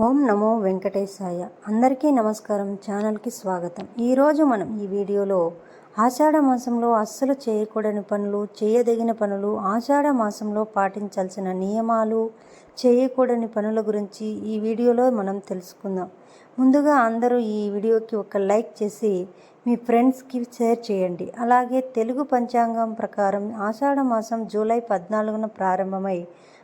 ఓం నమో వెంకటేశాయ. అందరికీ నమస్కారం. ఛానల్కి స్వాగతం. ఈరోజు మనం ఈ వీడియోలో ఆషాఢ మాసంలో అస్సలు చేయకూడని పనులు, చేయదగిన పనులు, ఆషాఢ మాసంలో పాటించాల్సిన నియమాలు, చేయకూడని పనుల గురించి ఈ వీడియోలో మనం తెలుసుకుందాం. ముందుగా అందరూ ఈ వీడియోకి ఒక లైక్ చేసి మీ ఫ్రెండ్స్కి షేర్ చేయండి. అలాగే తెలుగు పంచాంగం ప్రకారం ఆషాఢ మాసం జూలై 14న ప్రారంభమై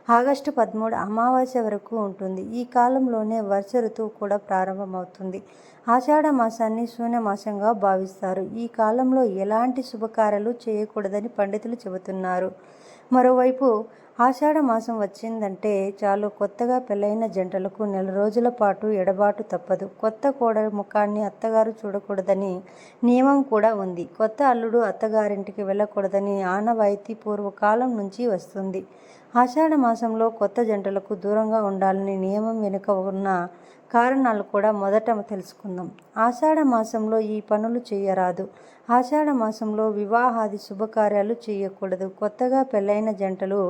ఆగస్టు 13 అమావాస్య వరకు ఉంటుంది. ఈ కాలంలోనే వర్ష ఋతువు కూడా ప్రారంభమవుతుంది. ఆషాఢ మాసాన్ని శూన్యమాసంగా భావిస్తారు. ఈ కాలంలో ఎలాంటి శుభకార్యాలు చేయకూడదని పండితులు చెబుతున్నారు. మరోవైపు ఆషాఢ మాసం వచ్చిందంటే చాలు కొత్తగా పెళ్ళైన జంటలకు నెల రోజుల పాటు ఎడబాటు తప్పదు. కొత్త కోడలి ముఖాన్ని అత్తగారు చూడకూడదని నియమం కూడా ఉంది. కొత్త అల్లుడు అత్తగారింటికి వెళ్ళకూడదని ఆనవాయితీ పూర్వకాలం నుంచి వస్తుంది. ఆషాఢ మాసంలో కొత్త జంటలకు దూరంగా ఉండాలని నియమం వెనుక ఉన్న కారణాలు కూడా మొదట తెలుసుకుందాం. ఆషాఢ మాసంలో ఈ పనులు చేయరాదు. ఆషాఢ మాసంలో వివాహాది శుభకార్యాలు చేయకూడదు. కొత్తగా పెళ్ళైన జంటలు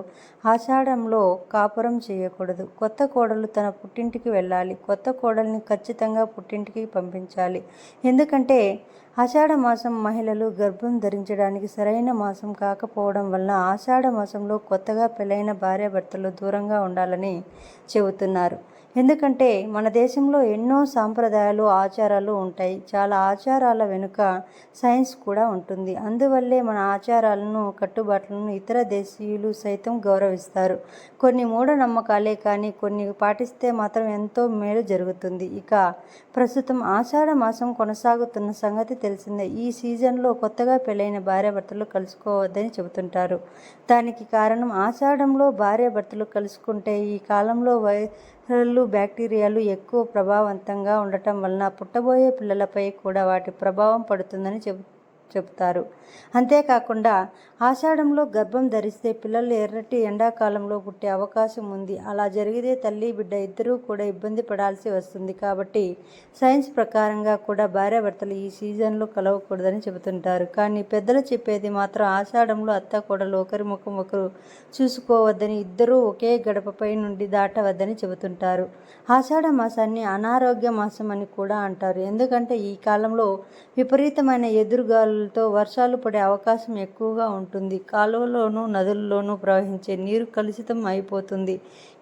ఆషాఢంలో కాపురం చేయకూడదు. కొత్త కోడలు తన పుట్టింటికి వెళ్ళాలి. కొత్త కోడల్ని ఖచ్చితంగా పుట్టింటికి పంపించాలి. ఎందుకంటే ఆషాఢ మాసం మహిళలు గర్భం ధరించడానికి సరైన మాసం కాకపోవడం వలన ఆషాఢ మాసంలో కొత్తగా పెళ్ళైన భార్యాభర్తలు దూరంగా ఉండాలని చెబుతున్నారు. ఎందుకంటే మన దేశంలో ఎన్నో సాంప్రదాయాలు, ఆచారాలు ఉంటాయి. చాలా ఆచారాల వెనుక సైన్స్ కూడా ఉంటుంది. అందువల్లే మన ఆచారాలను, కట్టుబాట్లను ఇతర దేశీయులు సైతం గౌరవిస్తారు. కొన్ని మూఢనమ్మకాలే కానీ కొన్ని పాటిస్తే మాత్రం ఎంతో మేలు జరుగుతుంది. ఇక ప్రస్తుతం ఆషాఢ మాసం కొనసాగుతున్న సంగతి తెలిసిందే. ఈ సీజన్లో కొత్తగా పెళ్ళైన భార్యాభర్తలు కలుసుకోవద్దని చెబుతుంటారు. దానికి కారణం ఆషాఢంలో భార్యాభర్తలు కలుసుకుంటే ఈ కాలంలో వైరల్లు, బ్యాక్టీరియాలు ఎక్కువ ప్రభావవంతంగా ఉండటం వలన పుట్టబోయే పిల్లలపై కూడా వాటి ప్రభావం పడుతుందని చెబుతారు. అంతేకాకుండా ఆషాఢంలో గర్భం ధరిస్తే పిల్లలు ఎర్రటి ఎండాకాలంలో పుట్టే అవకాశం ఉంది. అలా జరిగితే తల్లి బిడ్డ ఇద్దరూ కూడా ఇబ్బంది పడాల్సి వస్తుంది. కాబట్టి సైన్స్ ప్రకారంగా కూడా భార్యాభర్తలు ఈ సీజన్లో కలవకూడదని చెబుతుంటారు. కానీ పెద్దలు చెప్పేది మాత్రం ఆషాఢంలో అత్త కోడలు ఒకరి ముఖం ఒకరు చూసుకోవద్దని, ఇద్దరూ ఒకే గడపపై నుండి దాటవద్దని చెబుతుంటారు. ఆషాఢ మాసాన్ని అనారోగ్య మాసం అని కూడా అంటారు. ఎందుకంటే ఈ కాలంలో విపరీతమైన ఎదురుగాలులతో వర్షాలు పడే అవకాశం ఎక్కువగా ఉంటుంది. కాలువలోనూ నదుల్లోనూ ప్రవహించే నీరు కలుషితం అయిపోతుంది.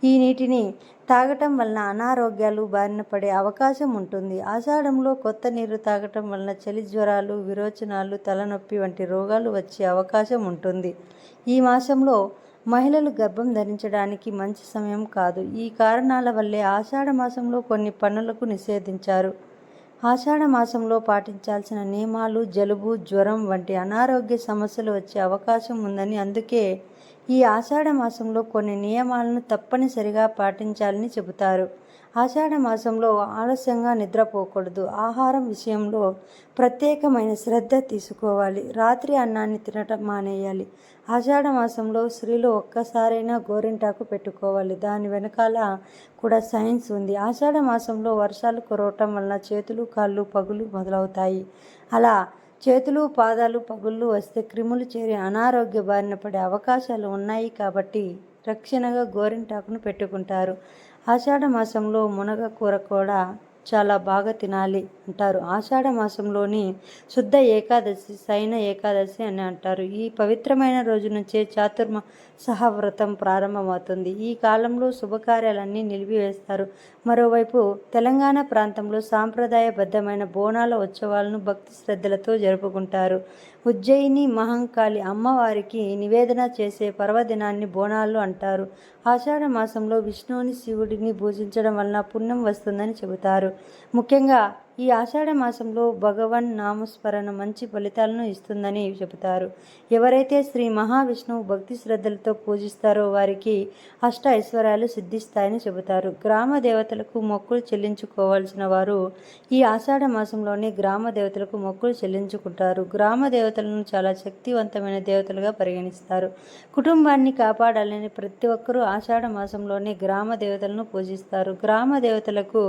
ఈ నీటిని తాగటం వలన అనారోగ్యాలు బారిన పడే అవకాశం ఉంటుంది. ఆషాఢంలో కొత్త నీరు తాగటం వలన చలి జ్వరాలు, విరోచనాలు, తలనొప్పి వంటి రోగాలు వచ్చే అవకాశం ఉంటుంది. ఈ మాసంలో మహిళలు గర్భం ధరించడానికి మంచి సమయం కాదు. ఈ కారణాల వల్లే ఆషాఢ మాసంలో కొన్ని పనులకు నిషేధించారు. ఆషాఢ మాసంలో పాటించాల్సిన నియమాలు జలుబు, జ్వరం వంటి అనారోగ్య సమస్యలు వచ్చే అవకాశం ఉందని, అందుకే ఈ ఆషాఢ మాసంలో కొన్ని నియమాలను తప్పనిసరిగా పాటించాలని చెబుతారు. ఆషాఢ మాసంలో ఆలస్యంగా నిద్రపోకూడదు. ఆహారం విషయంలో ప్రత్యేకమైన శ్రద్ధ తీసుకోవాలి. రాత్రి అన్నాన్ని తినటం మానేయాలి. ఆషాఢ మాసంలో స్త్రీలు ఒక్కసారైనా గోరింటాకు పెట్టుకోవాలి. దాని వెనకాల కూడా సైన్స్ ఉంది. ఆషాఢ మాసంలో వర్షాలు కురవటం వలన చేతులు, కాళ్ళు పగులు మొదలవుతాయి. అలా చేతులు, పాదాలు పగుళ్ళు వస్తే క్రిములు చేరి అనారోగ్య బారిన పడే అవకాశాలు ఉన్నాయి. కాబట్టి రక్షణగా గోరింటాకును పెట్టుకుంటారు. ఆషాఢ మాసంలో మునగ కూర కూడా చాలా బాగా తినాలి అంటారు. ఆషాఢ మాసంలోని శుద్ధ ఏకాదశి శయన ఏకాదశి అని అంటారు. ఈ పవిత్రమైన రోజు నుంచే చాతుర్మాస వ్రతం ప్రారంభమవుతుంది. ఈ కాలంలో శుభకార్యాలన్నీ నిలిపివేస్తారు. మరోవైపు తెలంగాణ ప్రాంతంలో సాంప్రదాయబద్ధమైన బోనాల ఉత్సవాలను భక్తి శ్రద్ధలతో జరుపుకుంటారు. ఉజ్జయిని మహంకాళి అమ్మవారికి నివేదన చేసే పర్వదినాన్ని బోనాలు అంటారు. ఆషాఢ మాసంలో విష్ణువుని, శివుడిని పూజించడం వలన పుణ్యం వస్తుందని చెబుతారు. ముఖ్యంగా ఈ ఆషాఢ మాసంలో భగవన్ నామస్మరణ మంచి ఫలితాలను ఇస్తుందని చెబుతారు. ఎవరైతే శ్రీ మహావిష్ణువు భక్తి శ్రద్ధలతో పూజిస్తారో వారికి అష్ట ఐశ్వర్యాలు సిద్ధిస్తాయని చెబుతారు. గ్రామ దేవతలకు మొక్కులు చెల్లించుకోవాల్సిన వారు ఈ ఆషాఢ మాసంలోనే గ్రామ దేవతలకు మొక్కులు చెల్లించుకుంటారు. గ్రామ దేవతలను చాలా శక్తివంతమైన దేవతలుగా పరిగణిస్తారు. కుటుంబాన్ని కాపాడాలని ప్రతి ఒక్కరూ ఆషాఢ మాసంలోనే గ్రామ దేవతలను పూజిస్తారు. గ్రామ దేవతలకు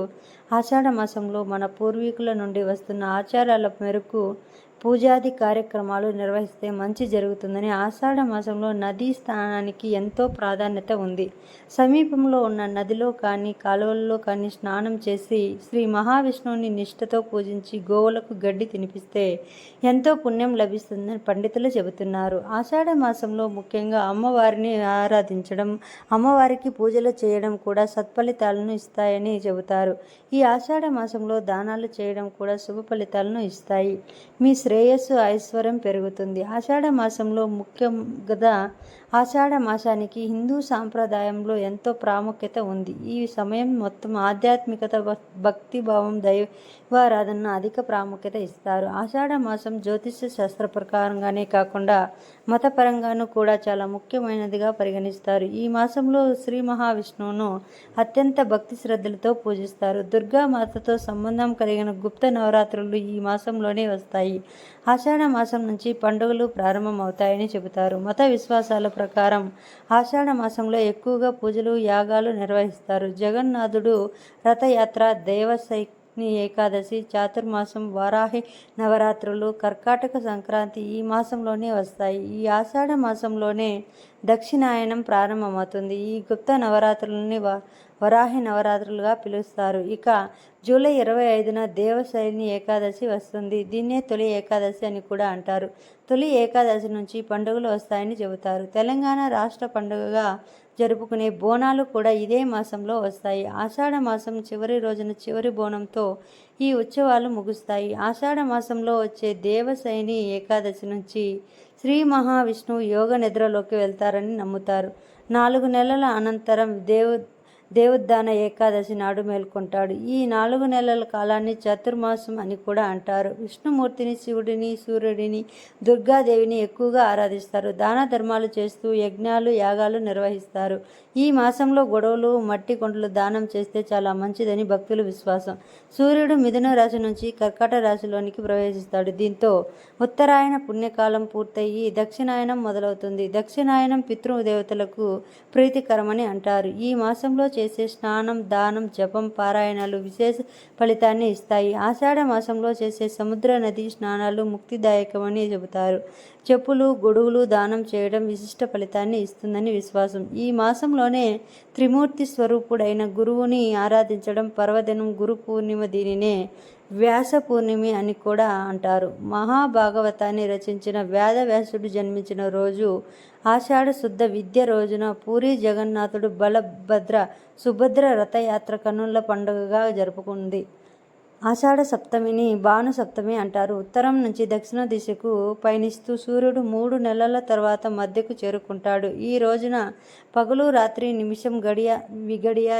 ఆషాఢ మాసంలో మన పూర్వీకుల నుండి వస్తున్న ఆచారాల మేరకు పూజాది కార్యక్రమాలు నిర్వహిస్తే మంచి జరుగుతుందని ఆషాఢ మాసంలో నదీ స్నానానికి ఎంతో ప్రాధాన్యత ఉంది. సమీపంలో ఉన్న నదిలో కానీ కాలువల్లో కానీ స్నానం చేసి శ్రీ మహావిష్ణువుని నిష్ఠతో పూజించి గోవులకు గడ్డి తినిపిస్తే ఎంతో పుణ్యం లభిస్తుందని పండితులు చెబుతున్నారు. ఆషాఢ మాసంలో ముఖ్యంగా అమ్మవారిని ఆరాధించడం, అమ్మవారికి పూజలు చేయడం కూడా సత్ఫలితాలను ఇస్తాయని చెబుతారు. ఈ ఆషాఢ మాసంలో దానాలు చేయడం కూడా శుభ ఫలితాలను ఇస్తాయి. మీ శ్రేయస్సు ఐశ్వర్యం పెరుగుతుంది. ఆషాఢ మాసంలో ముఖ్యంగా ఆషాఢ మాసానికి హిందూ సాంప్రదాయంలో ఎంతో ప్రాముఖ్యత ఉంది. ఈ సమయం మొత్తం ఆధ్యాత్మికత, భక్తిభావం, దైవారాధన అధిక ప్రాముఖ్యత ఇస్తారు. ఆషాఢ మాసం జ్యోతిష శాస్త్ర ప్రకారంగానే కాకుండా మతపరంగానూ కూడా చాలా ముఖ్యమైనదిగా పరిగణిస్తారు. ఈ మాసంలో శ్రీ మహావిష్ణువును అత్యంత భక్తి శ్రద్ధలతో పూజిస్తారు. దుర్గామాతతో సంబంధం కలిగిన గుప్త నవరాత్రులు ఈ మాసంలోనే వస్తాయి. ఆషాఢ మాసం నుంచి పండుగలు ప్రారంభమవుతాయని చెబుతారు. మత విశ్వాసాల ప్రకారం ఆషాఢ మాసంలో ఎక్కువగా పూజలు, యాగాలు నిర్వహిస్తారు. జగన్నాథుడు రథయాత్ర, దేవశైని ఏకాదశి, చాతుర్మాసం, వారాహి నవరాత్రులు, కర్కాటక సంక్రాంతి ఈ మాసంలోనే వస్తాయి. ఈ ఆషాఢ మాసంలోనే దక్షిణాయనం ప్రారంభమవుతుంది. ఈ గుప్త నవరాత్రులని వరాహి నవరాత్రులుగా పిలుస్తారు. ఇక జూలై 25న దేవశైని ఏకాదశి వస్తుంది. దీన్నే తొలి ఏకాదశి అని కూడా అంటారు. తొలి ఏకాదశి నుంచి పండుగలు వస్తాయని చెబుతారు. తెలంగాణ రాష్ట్ర పండుగగా జరుపుకునే బోనాలు కూడా ఇదే మాసంలో వస్తాయి. ఆషాఢ మాసం చివరి రోజున చివరి బోనంతో ఈ ఉత్సవాలు ముగుస్తాయి. ఆషాఢ మాసంలో వచ్చే దేవశైని ఏకాదశి నుంచి శ్రీ మహావిష్ణువు యోగ నిద్రలోకి వెళ్తారని నమ్ముతారు. 4 నెలల అనంతరం దేవుద్దాన ఏకాదశి నాడు మేల్కొంటాడు. ఈ 4 నెలల కాలాన్ని చతుర్మాసం అని కూడా అంటారు. విష్ణుమూర్తిని, శివుడిని, సూర్యుడిని, దుర్గాదేవిని ఎక్కువగా ఆరాధిస్తారు. దాన ధర్మాలు చేస్తూ యజ్ఞాలు, యాగాలు నిర్వహిస్తారు. ఈ మాసంలో గొడవలు, మట్టి కొండలు దానం చేస్తే చాలా మంచిదని భక్తుల విశ్వాసం. సూర్యుడు మిథున రాశి నుంచి కర్కాట రాశిలోనికి ప్రవేశిస్తాడు. దీంతో ఉత్తరాయణ పుణ్యకాలం పూర్తయి దక్షిణాయనం మొదలవుతుంది. దక్షిణాయనం పితృదేవతలకు ప్రీతికరమని అంటారు. ఈ మాసంలో చేసే స్నానం, దానం, జపం, పారాయణాలు విశేష ఫలితాన్ని ఇస్తాయి. ఆషాఢ మాసంలో చేసే సముద్ర నది స్నానాలు ముక్తిదాయకమని చెబుతారు. చెప్పులు, గొడుగులు దానం చేయడం విశిష్ట ఫలితాన్ని ఇస్తుందని విశ్వాసం. ఈ మాసంలోనే త్రిమూర్తి స్వరూపుడైన గురువుని ఆరాధించడం పర్వదినం. గురు పూర్ణిమ దీనినే వ్యాస పూర్ణిమ అని కూడా అంటారు. మహాభాగవతాన్ని రచించిన వేదవ్యాసుడు జన్మించిన రోజు ఆషాఢ శుద్ధ విద్య రోజున పూరి జగన్నాథుడు బలభద్ర, సుభద్ర రథయాత్ర కన్నుల పండుగగా జరుపుకుంది. ఆషాఢ సప్తమిని భాను సప్తమి అంటారు. ఉత్తరం నుంచి దక్షిణ దిశకు పయనిస్తూ సూర్యుడు 3 నెలల తర్వాత మధ్యకు చేరుకుంటాడు. ఈ రోజున పగలు రాత్రి నిమిషం విగడియ